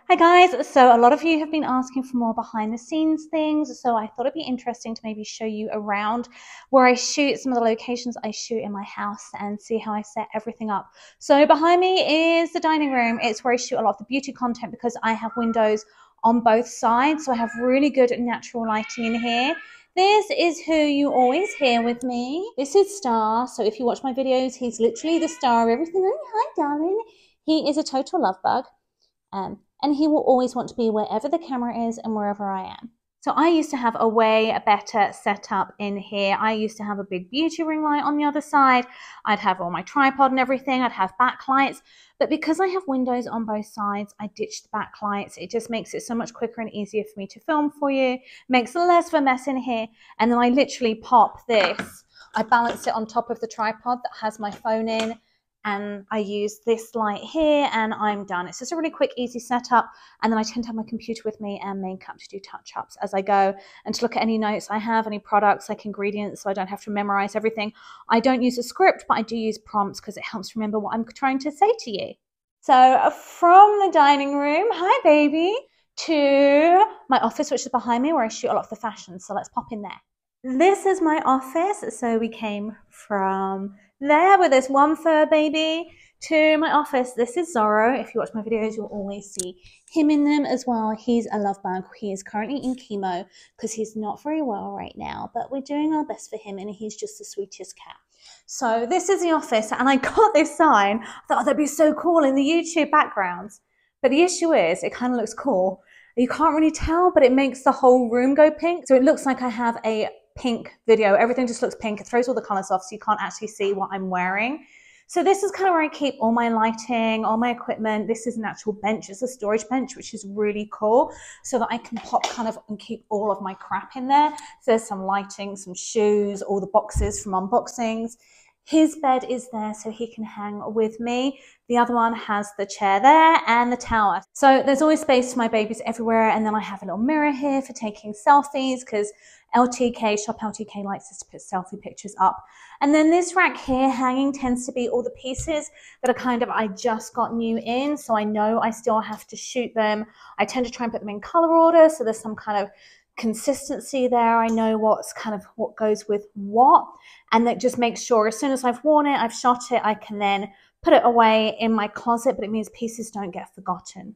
Hi guys, so a lot of you have been asking for more behind the scenes things, so I thought it'd be interesting to maybe show you around where I shoot, some of the locations I shoot in my house and see how I set everything up. So behind me is the dining room. It's where I shoot a lot of the beauty content because I have windows on both sides, so I have really good natural lighting in here. This is who you always hear with me. This is Star, so if you watch my videos, he's literally the star of everything. Oh, hi darling. He is a total love bug. And he will always want to be wherever the camera is and wherever I am. So I used to have a way better setup in here. I used to have a big beauty ring light on the other side. I'd have all my tripod and everything. I'd have backlights. But because I have windows on both sides, I ditched the backlights. It just makes it so much quicker and easier for me to film for you. Makes less of a mess in here. And then I literally pop this. I balance it on top of the tripod that has my phone in. And I use this light here and I'm done. It's just a really quick, easy setup. And then I tend to have my computer with me and makeup to do touch-ups as I go and to look at any notes I have, any products like ingredients, so I don't have to memorize everything. I don't use a script, but I do use prompts because it helps remember what I'm trying to say to you. So from the dining room, hi baby, to my office, which is behind me where I shoot a lot of the fashion. So let's pop in there. This is my office. So we came from there with this one fur baby to my office. This is Zorro. If you watch my videos, you'll always see him in them as well. He's a love bug. He is currently in chemo because he's not very well right now, but we're doing our best for him and he's just the sweetest cat. So this is the office and I got this sign. I thought, oh, that'd be so cool in the YouTube backgrounds. But the issue is it kind of looks cool. You can't really tell, but it makes the whole room go pink. So it looks like I have a pink video. Everything just looks pink. It throws all the colors off so you can't actually see what I'm wearing. So this is kind of where I keep all my lighting, all my equipment. This is an actual bench. It's a storage bench, which is really cool so that I can pop kind of and keep all of my crap in there. So there's some lighting, some shoes, all the boxes from unboxings. His bed is there so he can hang with me. The other one has the chair there and the tower. So there's always space for my babies everywhere. And then I have a little mirror here for taking selfies because LTK, Shop LTK likes us to put selfie pictures up. And then this rack here hanging tends to be all the pieces that are kind of, I just got new in. So I know I still have to shoot them. I tend to try and put them in color order. So there's some kind of consistency there. I know what's kind of what goes with what, and that just makes sure as soon as I've worn it, I've shot it, I can then put it away in my closet, but it means pieces don't get forgotten.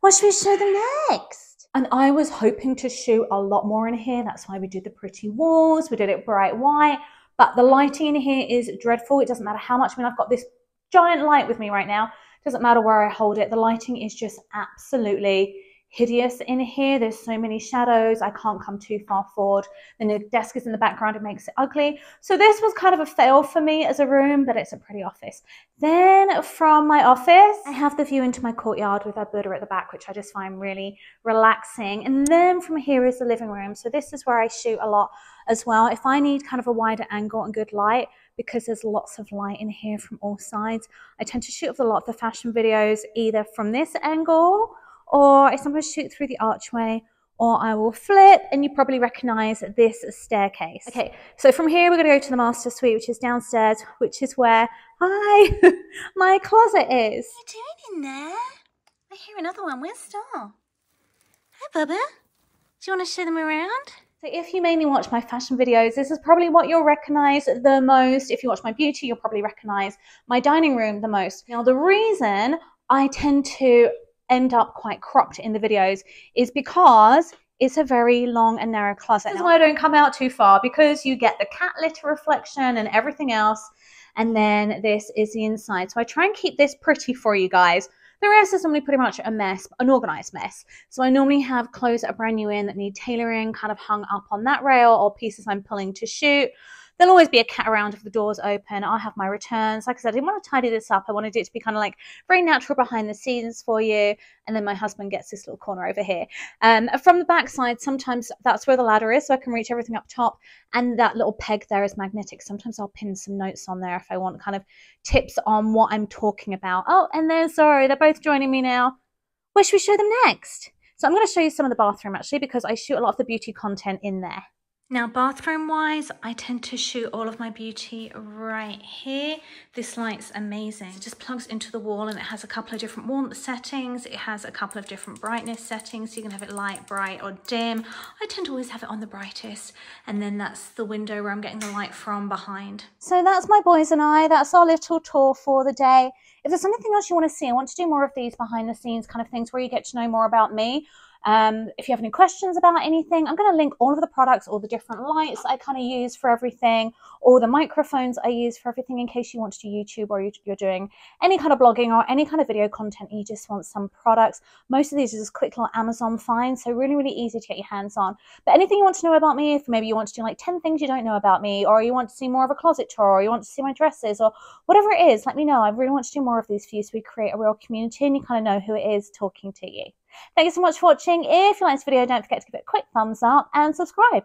What should we show them next? And I was hoping to shoot a lot more in here. That's why we did the pretty walls. We did it bright white, but the lighting in here is dreadful. It doesn't matter how much. I mean, I've got this giant light with me right now. It doesn't matter where I hold it. The lighting is just absolutely hideous in here. There's so many shadows. I can't come too far forward. Then the desk is in the background. It makes it ugly. So this was kind of a fail for me as a room, but it's a pretty office. Then from my office, I have the view into my courtyard with a Buddha at the back, which I just find really relaxing. And then from here is the living room. So this is where I shoot a lot as well. If I need kind of a wider angle and good light, because there's lots of light in here from all sides, I tend to shoot a lot of the fashion videos either from this angle, or I sometimes shoot through the archway, or I will flip, and you probably recognize this staircase. Okay, so from here we're gonna go to the master suite, which is downstairs, which is where, hi, my closet is. What are you doing in there? I hear another one. Where's Star? Hi, Bubba. Do you want to show them around? So if you mainly watch my fashion videos, this is probably what you'll recognize the most. If you watch my beauty, you'll probably recognize my dining room the most. Now, the reason I tend to end up quite cropped in the videos is because it's a very long and narrow closet. This is why I don't come out too far, because you get the cat litter reflection and everything else. And then this is the inside. So I try and keep this pretty for you guys. The rest is normally pretty much a mess, an organized mess. So I normally have clothes that are brand new in that need tailoring kind of hung up on that rail, or pieces I'm pulling to shoot. There'll always be a cat around if the door's open. I'll have my returns. Like I said, I didn't want to tidy this up. I wanted it to be kind of like very natural behind the scenes for you. And then my husband gets this little corner over here. From the back side, sometimes that's where the ladder is, so I can reach everything up top. And that little peg there is magnetic. Sometimes I'll pin some notes on there if I want kind of tips on what I'm talking about. Oh, and there's Zorro. They're both joining me now. Where should we show them next? So I'm going to show you some of the bathroom, actually, because I shoot a lot of the beauty content in there. Now, bathroom wise, I tend to shoot all of my beauty right here. This light's amazing. It just plugs into the wall and it has a couple of different warmth settings. It has a couple of different brightness settings. So you can have it light, bright, or dim. I tend to always have it on the brightest. And then that's the window where I'm getting the light from behind. So that's my boys and I. That's our little tour for the day. If there's anything else you want to see, I want to do more of these behind the scenes kind of things where you get to know more about me. If you have any questions about anything, I'm going to link all of the products, all the different lights I kind of use for everything, all the microphones I use for everything in case you want to do YouTube or you're doing any kind of blogging or any kind of video content and you just want some products. Most of these are just quick little Amazon finds, so really, really easy to get your hands on. But anything you want to know about me, if maybe you want to do like 10 things you don't know about me, or you want to see more of a closet tour, or you want to see my dresses, or whatever it is, let me know. I really want to do more of these for you so we create a real community and you kind of know who it is talking to you. Thank you so much for watching. If you like this video, don't forget to give it a quick thumbs up and subscribe.